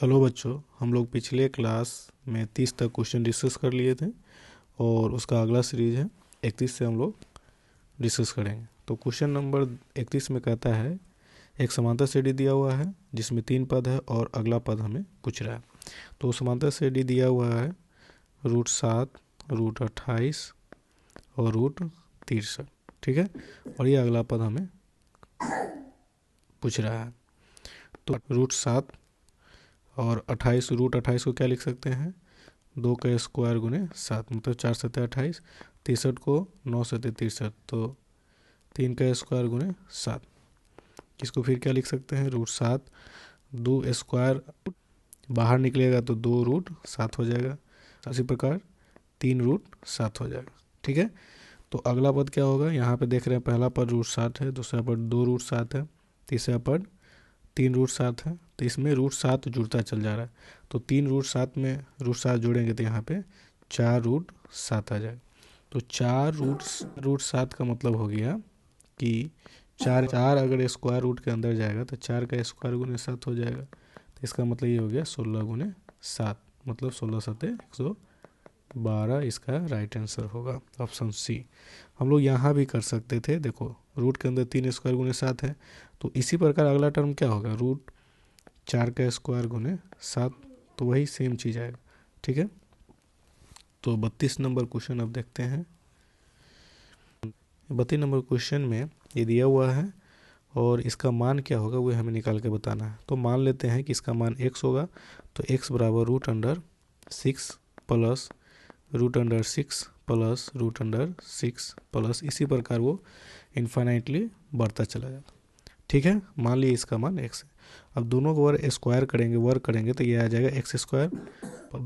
Hello बच्चों, हम लोग पिछले क्लास में 30 तक क्वेश्चन डिस्कस कर लिए थे और उसका अगला सीरीज है 31 से हम लोग डिस्कस करेंगे। तो क्वेश्चन नंबर 31 में कहता है एक समांतर श्रेणी दिया हुआ है जिसमें 3 पद है और अगला पद हमें पूछ रहा है। तो समांतर श्रेणी दिया हुआ है √7, √28 और √63, ठीक है। और ये अगला पद हमें पूछ रहा है। तो √7 और 28, √28 को क्या लिख सकते हैं, 2 का स्क्वायर गुने 7, मतलब 4 7 28। 63 को 9 7 63, तो 3 का स्क्वायर गुने 7। इसको फिर क्या लिख सकते हैं, √7, 2 स्क्वायर बाहर निकलेगा तो 2√7 हो जाएगा। इसी प्रकार 3√7 हो जाएगा, ठीक है। तो अगला पद क्या होगा, यहाँ पे देख रहे हैं पहला पद √7 है, दूसरा पद 2√7 है, तीसरा पद 3√7 है। तो इसमें √7 जुड़ता चल जा रहा है, तो 3√7 में √7 जोड़ेंगे तो यहाँ पे 4√7 आ जाएगा। तो 4√7 का मतलब हो गया कि 4 अगर स्क्वायर रूट के अंदर जाएगा तो 4 का स्क्वायर गुने 7 हो जाएगा। तो इसका मतलब ये हो गया 16 गुने 7, मतलब 16 7 112 इसका राइट आंसर होगा, ऑप्शन सी। हम लोग यहाँ भी कर सकते थे, देखो रूट के अंदर 3 स्क्वायर गुने 7 है, तो इसी प्रकार अगला टर्म क्या होगा, √4 का स्क्वायर गुने 7, तो वही सेम चीज़ आएगा, ठीक है। तो 32 नंबर क्वेश्चन अब देखते हैं। 32 नंबर क्वेश्चन में ये दिया हुआ है और इसका मान क्या होगा वो हमें निकाल के बताना है। तो मान लेते हैं कि इसका मान x होगा, तो x बराबर √6 प्लस √6 प्लस √6 प्लस, इसी प्रकार वो इन्फाइनाइटली बढ़ता चला जाता, ठीक है। मान लीजिए इसका मान x है। अब दोनों को स्क्वायर करेंगे, वर्क करेंगे तो ये आ जाएगा x²।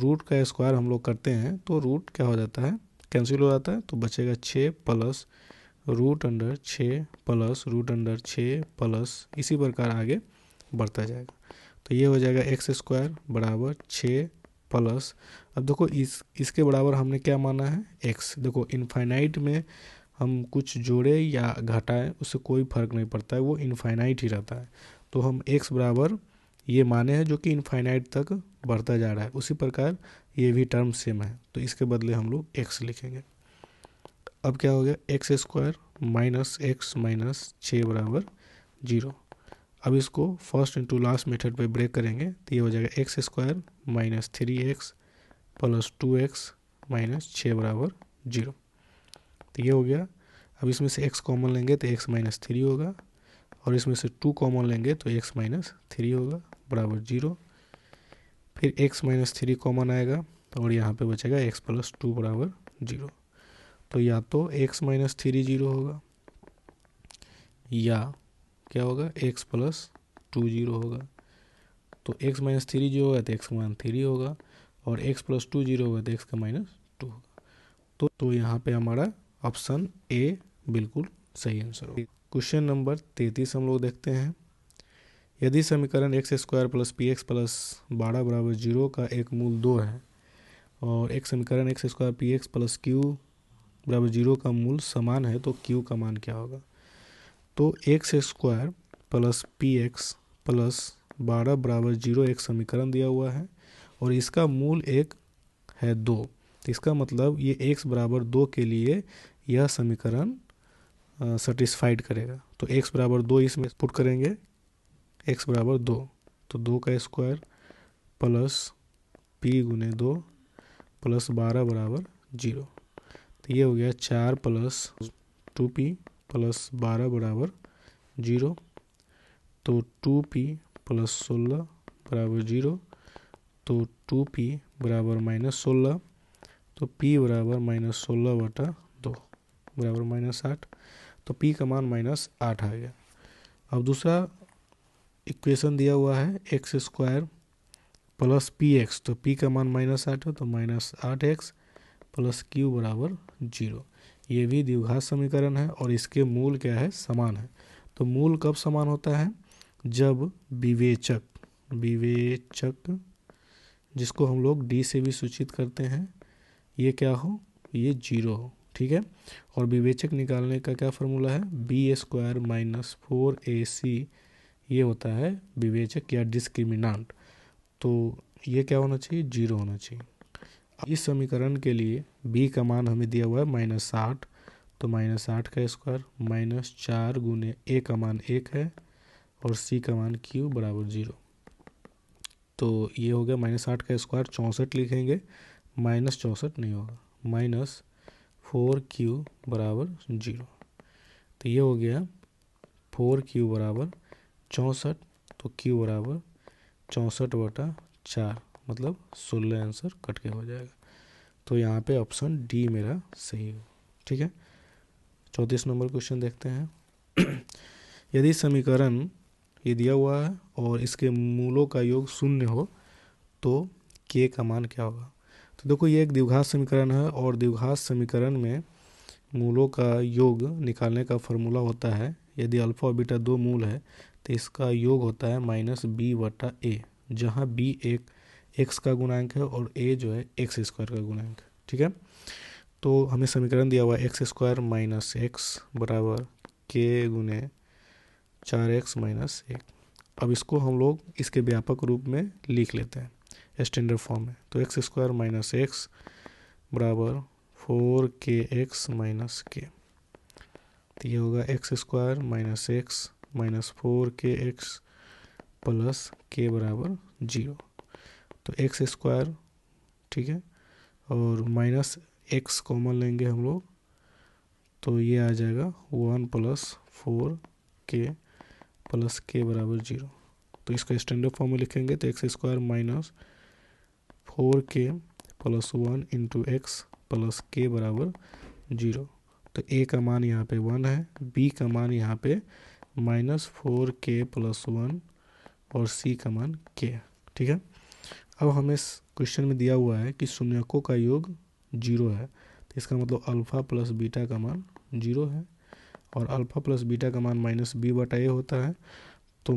रूट का स्क्वायर हम लोग करते हैं तो रूट क्या हो जाता है, कैंसिल हो जाता है, तो बचेगा 6 प्लस √6 प्लस √6 प्लस, इसी प्रकार आगे बढ़ता जाएगा। तो ये हो जाएगा x² बराबर 6 प्लस, अब देखो इसके बराबर हमने क्या माना है, x। देखो इनफाइनाइट में हम कुछ जोड़े या घटाएं उससे कोई फर्क नहीं पड़ता है, वो इनफाइनाइट ही रहता है। तो हम x बराबर ये माने हैं जो कि इनफाइनाइट तक बढ़ता जा रहा है, उसी प्रकार ये भी टर्म सेम है, तो इसके बदले हम लोग x लिखेंगे। अब क्या हो गया, x² माइनस x माइनस 6 बराबर 0। अब इसको फर्स्ट इंटू लास्ट मेथड पे ब्रेक करेंगे तो ये हो जाएगा x² minus 3x plus 2x minus 6 बराबर 0। तो ये हो गया। अब इसमें से x कॉमन लेंगे तो x माइनस 3 होगा, और इसमें से 2 कॉमन लेंगे तो x माइनस 3 होगा बराबर 0। फिर x माइनस 3 कॉमन आएगा और यहाँ पे बचेगा x प्लस 2 बराबर 0। तो या तो x माइनस 3 0 होगा, या क्या होगा, x प्लस 2 0 होगा। तो x माइनस 3 0 होगा तो x का मान 3 होगा, और x प्लस 2 0 होगा तो x का माइनस 2 होगा। तो यहाँ पे हमारा ऑप्शन ए बिल्कुल सही आंसर होगा। क्वेश्चन नंबर 33 हम लोग देखते हैं। यदि समीकरण x² प्लस px प्लस 12 बराबर 0 का एक मूल 2 है और एक समीकरण x² px प्लस q बराबर 0 का मूल समान है, तो q का मान क्या होगा। तो x² प्लस px प्लस 12 बराबर 0 एक समीकरण दिया हुआ है और इसका मूल एक है 2, तो इसका मतलब ये x बराबर 2 के लिए यह समीकरण सेटिस्फाइड करेगा। तो x बराबर 2 इसमें पुट करेंगे, x बराबर 2, तो 2 का स्क्वायर प्लस p गुने 2 प्लस 12 बराबर 0। तो ये हो गया 4 प्लस 2p प्लस 12 बराबर 0। तो 2p प्लस 16 बराबर 0, तो 2p बराबर माइनस 16, तो p बराबर माइनस 16/2 बराबर -8। तो p का मान -8 आ गया। अब दूसरा इक्वेशन दिया हुआ है x² प्लस px, तो p का मान -8 है तो -8x प्लस q बराबर 0। ये भी द्विघात समीकरण है और इसके मूल क्या है, समान है। तो मूल कब समान होता है, जब विवेचक जिसको हम लोग d से भी सूचित करते हैं, ये क्या हो, ये 0 हो, ठीक है। और विवेचक निकालने का क्या फार्मूला है, b² माइनस 4ac, ये होता है विवेचक या डिस्क्रिमिनांट। तो ये क्या होना चाहिए, 0 होना चाहिए। इस समीकरण के लिए b का मान हमें दिया हुआ है -8, तो -8 का स्क्वायर -4 गुने a का मान 1 है और c का मान q बराबर 0। तो ये हो गया -8 का स्क्वायर 64 लिखेंगे, -64 नहीं होगा, -4q बराबर 0। तो ये हो गया 4q बराबर 64, तो q बराबर 64/4, मतलब 16 आंसर कट के हो जाएगा। तो यहाँ पे ऑप्शन डी मेरा सही हो। ठीक है, 34 नंबर क्वेश्चन देखते हैं। यदि समीकरण ये दिया हुआ है और इसके मूलों का योग 0 हो तो k का मान क्या होगा। तो देखो ये एक द्विघात समीकरण है और द्विघात समीकरण में मूलों का योग निकालने का फॉर्मूला होता है, यदि अल्फा और बीटा दो मूल है तो इसका योग होता है -b/a, जहाँ b एक x का गुणांक है और a जो है x स्क्वायर का गुणांक है। ठीक है, तो हमें समीकरण दिया हुआ है x स्क्वायर माइनस x बराबर k गुने 4x माइनस 1। अब इसको हम लोग इसके व्यापक रूप में लिख लेते हैं स्टैंडर्ड फॉर्म में। तो एक्स स्क्वायर माइनस एक्स बराबर 4kx माइनस के। तो ये होगा x square minus x minus 4kx plus के बराबर 0। तो एक्स स्क्वायर, ठीक है, और माइनस एक्स कॉमन लेंगे हम लोग, तो ये आ जाएगा 1 प्लस 4k प्लस के बराबर 0। तो इसका स्टैंडर्ड फॉर्म में लिखेंगे तो x square minus 4k plus 1 into x plus के बराबर 0। तो a का मान यहाँ पे 1 है, b का मान यहाँ पे -4k प्लस 1 और c का मान k। ठीक है, अब हमें इस क्वेश्चन में दिया हुआ है कि शून्यकों का योग 0 है, तो इसका मतलब अल्फ़ा प्लस बीटा का मान 0 है और अल्फ़ा प्लस बीटा का मान -b/a होता है, तो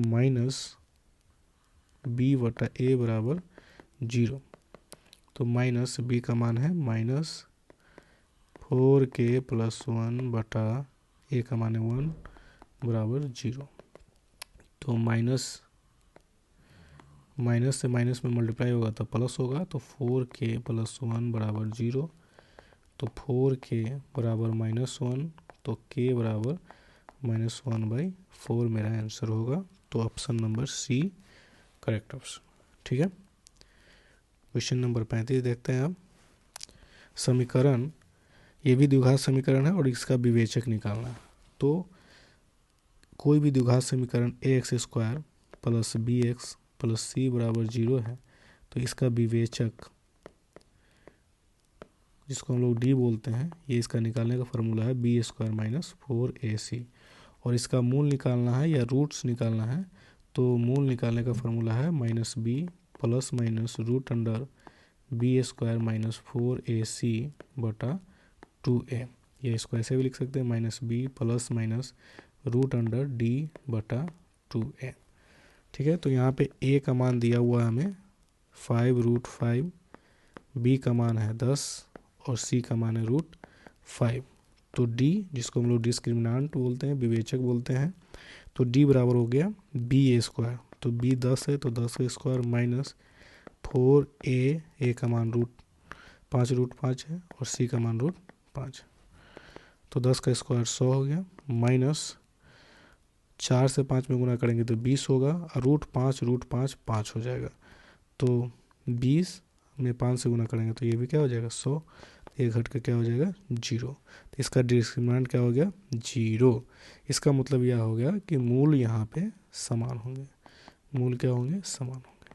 -b/a बराबर 0। तो माइनस b का मान है -4k प्लस 1/a का मान है 1 बराबर 0। तो माइनस से माइनस में मल्टीप्लाई होगा तो प्लस होगा, तो 4k प्लस 1 बराबर 0। तो 4k बराबर -1, तो k बराबर -1/4 मेरा आंसर होगा। तो option number C correct option. ठीक है, क्वेश्चन नंबर 35 देखते हैं। अब समीकरण, ये भी द्विघात समीकरण है और इसका विवेचक निकालना है। तो कोई भी द्विघात समीकरण ax square plus bx plus c बराबर 0 है, तो इसका विवेचक, जिसको हम लोग d बोलते हैं, ये इसका निकालने का फॉर्मूला है b स्क्वायर माइनस 4ac। और इसका मूल निकालना है या रूट्स निकालना है, तो मूल निकालने का फॉर्मूला है -b plus minus root under b square minus 4ac/2a। या इसको ऐसे भी लिख सकते हैं -b plus minus root under d/2a। ठीक है, तो यहाँ पे a का मान दिया हुआ है हमें 5√5, b का मान है 10 और c का मान है √5। तो d, जिसको हम लोग डिस्क्रिमिनेंट बोलते हैं, विवेचक बोलते हैं, तो d बराबर हो गया b स्क्वायर। तो b 10 है तो 10 का स्क्वायर माइनस 4a का मान √5 है और c का मान √5। तो 10 का स्क्वायर 100 हो गया, माइनस 4 से 5 में गुना करेंगे तो 20 होगा और √5 5 हो जाएगा। तो 20 में 5 से गुना करेंगे तो ये भी क्या हो जाएगा 100, ये घट के क्या हो जाएगा 0। तो इसका डिस्क्रिमिनेंट क्या हो गया 0। इसका मतलब यह हो गया कि मूल यहाँ पे समान होंगे, मूल क्या होंगे समान होंगे।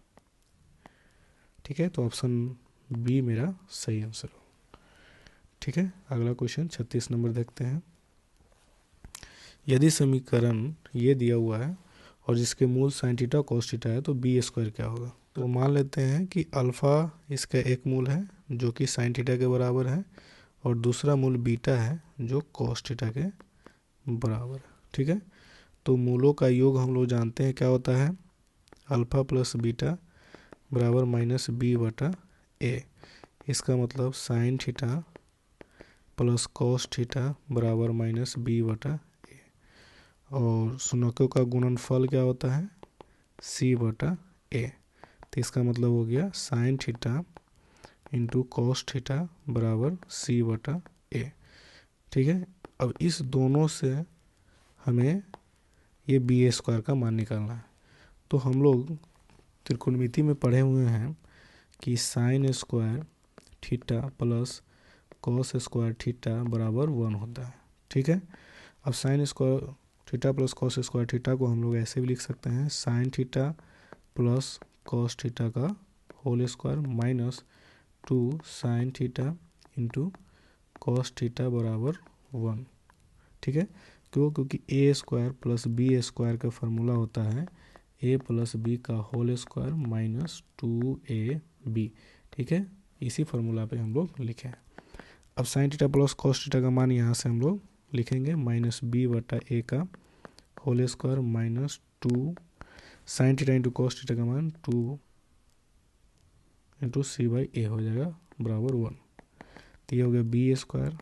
ठीक है, तो ऑप्शन बी मेरा सही आंसर हो। ठीक है, अगला क्वेश्चन 36 नंबर देखते हैं। यदि समीकरण ये दिया हुआ है और जिसके मूल sin थीटा cos थीटा है तो b स्क्वायर क्या होगा। तो मान लेते हैं कि अल्फ़ा इसका एक मूल है जो कि sin थीटा के बराबर है और दूसरा मूल बीटा है जो cos थीटा के बराबर है। ठीक है, तो मूलों का योग हम लोग जानते हैं क्या होता है, अल्फ़ा प्लस बीटा बराबर -b/a। इसका मतलब sin theta plus cos theta बराबर -b/a। और शून्यकों का गुणनफल क्या होता है c/a। तो इसका मतलब हो गया sign theta into cos theta बराबर सी बटा ए। ठीक है, अब इस दोनों से हमें ये बी ए स्क्वायर का मान निकालना है। तो हम लोग त्रिकोणमिति में पढ़े हुए हैं कि sine square theta plus cos square theta बराबर 1 होता है। ठीक है, अब sine square theta plus cos square theta को हम लोग ऐसे भी लिख सकते हैं, sine theta plus cos theta का whole square minus 2 sine theta into cos theta बराबर 1। ठीक है, क्यों? क्योंकि A square plus B square का फार्मूला होता है ए प्लस बी का होल स्क्वायर माइनस 2ab। ठीक है, इसी फार्मूला पे हम लोग लिखे हैं। अब sign theta plus cos theta का मान यहाँ से हम लोग लिखेंगे माइनस बी बटा ए का whole square minus 2 sine theta into cos theta का मान 2 इंटू सी बाई ए हो जाएगा बराबर 1। तो ये हो गया बी स्क्वायर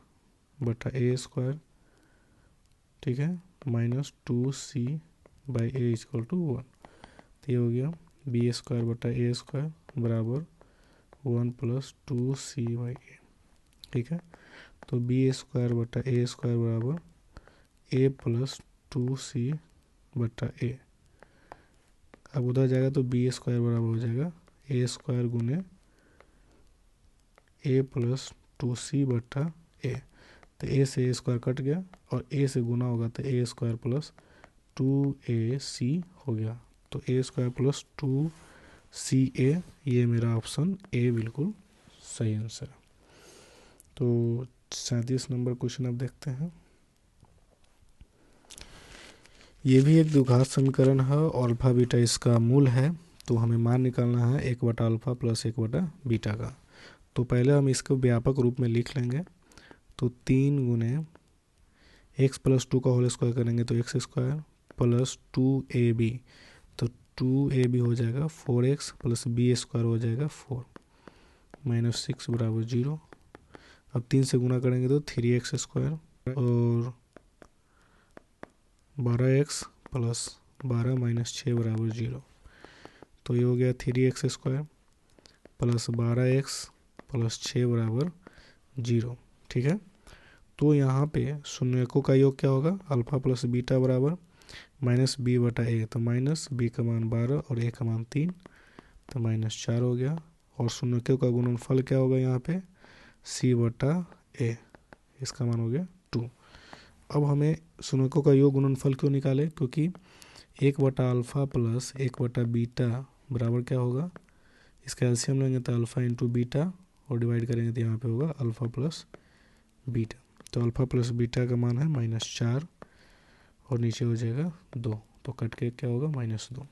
बटा ए स्क्वायर, ठीक है, minus 2c by A is equal to 1। तो ये हो गया बी स्क्वायर बटा ए स्क्वायर बराबर 1 प्लस 2c बाई ए। ठीक है, तो बी स्क्वायर बटा ए स्क्वायर बराबर ए प्लस 2c बटा ए। अब उधर जाएगा तो बी स्क्वायर बराबर हो जाएगा ए स्क्वायर गुने ए प्लस 2c बटा ए। तो ए से ए स्क्वायर कट गया और ए से गुना होगा तो ए स्क्वायर प्लस 2ac हो गया। तो ए स्क्वायर प्लस 2ca, ये मेरा ऑप्शन ए बिल्कुल सही आंसर है। तो 37 नंबर क्वेश्चन अब देखते हैं। ये भी एक द्विघात समीकरण है और अल्फा बीटा इसका मूल है। तो हमें मान निकालना है 1 बटा अल्फा प्लस 1 बटा बीटा का। तो पहले हम इसको व्यापक रूप में लिख लेंगे। तो 3 गुने एक्स प्लस 2 का होल स्क्वायर करेंगे तो एक्स स्क्वायर प्लस 2ab, तो 2ab हो जाएगा 4x प्लस बी स्क्वायर हो जाएगा 4 माइनस 6 बराबर 0। अब 3 से गुना करेंगे तो 3x स्क्वायर और 12x प्लस 12 माइनस 6 बराबर 0। तो ये हो गया 3x square plus 12x plus 6 बराबर 0। ठीक है, तो यहाँ पे शून्यकों का योग क्या होगा? अल्फा प्लस बीटा बराबर माइनस बी बटा ए। तो माइनस बी का मान 12 और ए का मान 3, तो माइनस 4 हो गया। और शून्यकों का गुणनफल क्या होगा यहाँ पे? सी बटा ए, इसका मान हो गया 2। अब हमें शून्यकों का योग गुणनफल क्यों निकाले? क्योंकि 1 बटा अल्फा प्लस 1 बटा बीटा बराबर क्या होगा? इसका एलसीएम लेंगे तो अल्फा इंटू बीटा और डिवाइड करेंगे तो यहाँ पे होगा अल्फा प्लस बीटा। तो अल्फा प्लस बीटा का मान है -4 और नीचे हो जाएगा 2, तो कट के क्या होगा? -2।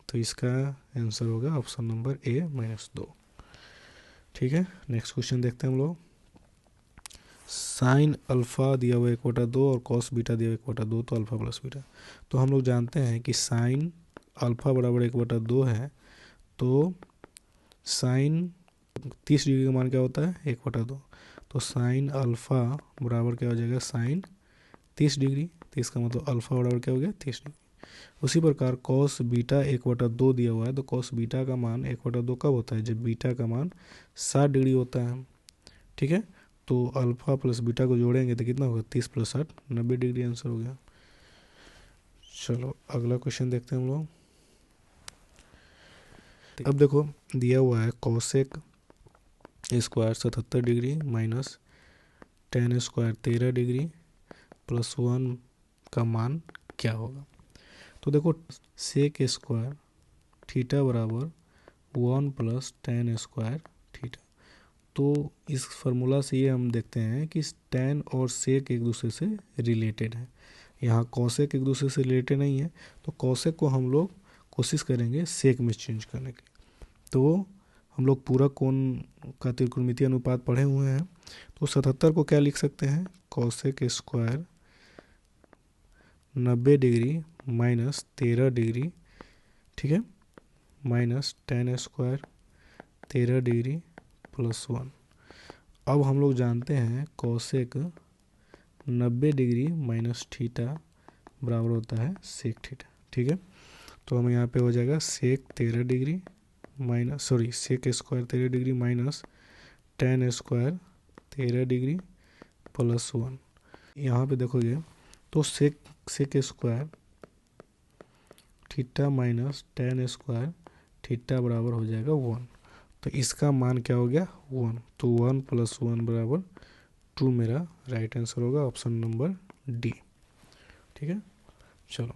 तो इसका आंसर होगा ऑप्शन नंबर ए -2। ठीक है, नेक्स्ट क्वेश्चन देखते हैं हम लोग। साइन अल्फा दिया हुआ 1/2 और कॉस बीटा दिया हुआ 1/2, तो अल्फा प्लस बीटा। तो हम लोग जानते हैं कि साइन अल्फा बराबर 1/2 है, तो साइन 30 डिग्री का मान क्या होता है? 1/2। तो साइन अल्फा बराबर क्या हो जाएगा? Sine 30 degree. तो इसका मतलब अल्फा बराबर क्या हो गया? 30 डिग्री। उसी प्रकार कॉस बीटा 1/2 दिया हुआ है, तो कॉस बीटा का मान 1/2 कब होता है? जब बीटा का मान 60 डिग्री होता है। ठीक है, तो अल्फा प्लस बीटा को जोड़ेंगे तो कितना होगा? 30 + 60 90 डिग्री आंसर हो गया। चलो अगला क्वेश्चन देखते हैं हम लोग। अब देखो दिया हुआ है cosec square 77 degree minus tan square 13 degree plus 1 का मान क्या होगा? तो देखो सेक स्क्वायर थीटा बराबर 1 प्लस tan स्क्वायर थीटा। तो इस फार्मूला से ये हम देखते हैं कि tan और सेक एक दूसरे से रिलेटेड है। यहाँ कॉसेक एक दूसरे से रिलेटेड नहीं है, तो कॉसेक को हम लोग कोशिश करेंगे सेक में चेंज करने की। तो हम लोग पूरा कोण का त्रिकोणमितीय अनुपात पढ़े हुए हैं। तो 77 को क्या लिख सकते हैं? Cosec square 90 degree minus 13 degree, ठीक है, minus tan square 13 degree plus 1। अब हम लोग जानते हैं कॉसेक 90 डिग्री माइनस थीटा बराबर होता है सेक थीटा। ठीक है, तो हमें यहाँ पे हो जाएगा sec 13 degree minus sorry sec square 13 degree minus tan square 13 degree plus 1। यहाँ पे देखोगे तो sec square theta minus tan square theta बराबर हो जाएगा 1। तो इसका मान क्या हो गया 1, तो 1 + 1 बराबर 2 मेरा राइट आंसर होगा, ऑप्शन नंबर डी। ठीक है, चलो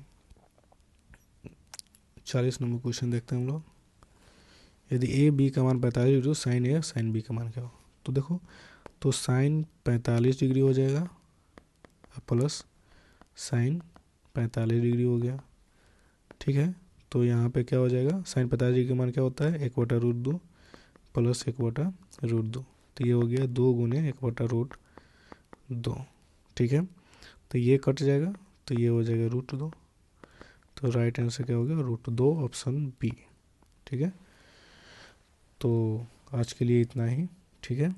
40 नंबर क्वेश्चन देखते हैं हम लोग। यदि ए बी का मान 45 डिग्री हो, साइन ए साइन बी का मान क्या हो। तो देखो, तो साइन 45 डिग्री हो जाएगा प्लस साइन 45 डिग्री हो गया। ठीक है, तो यहाँ पे क्या हो जाएगा, साइन 45 डिग्री का मान क्या होता है 1/√2 प्लस 1/√2। तो ये हो गया 2 गुने 1/√2। ठीक है, तो ये कट जाएगा, तो ये हो जाएगा √2। तो राइट आंसर क्या हो गया √2, ऑप्शन बी। ठीक है, तो आज के लिए इतना ही। ठीक है।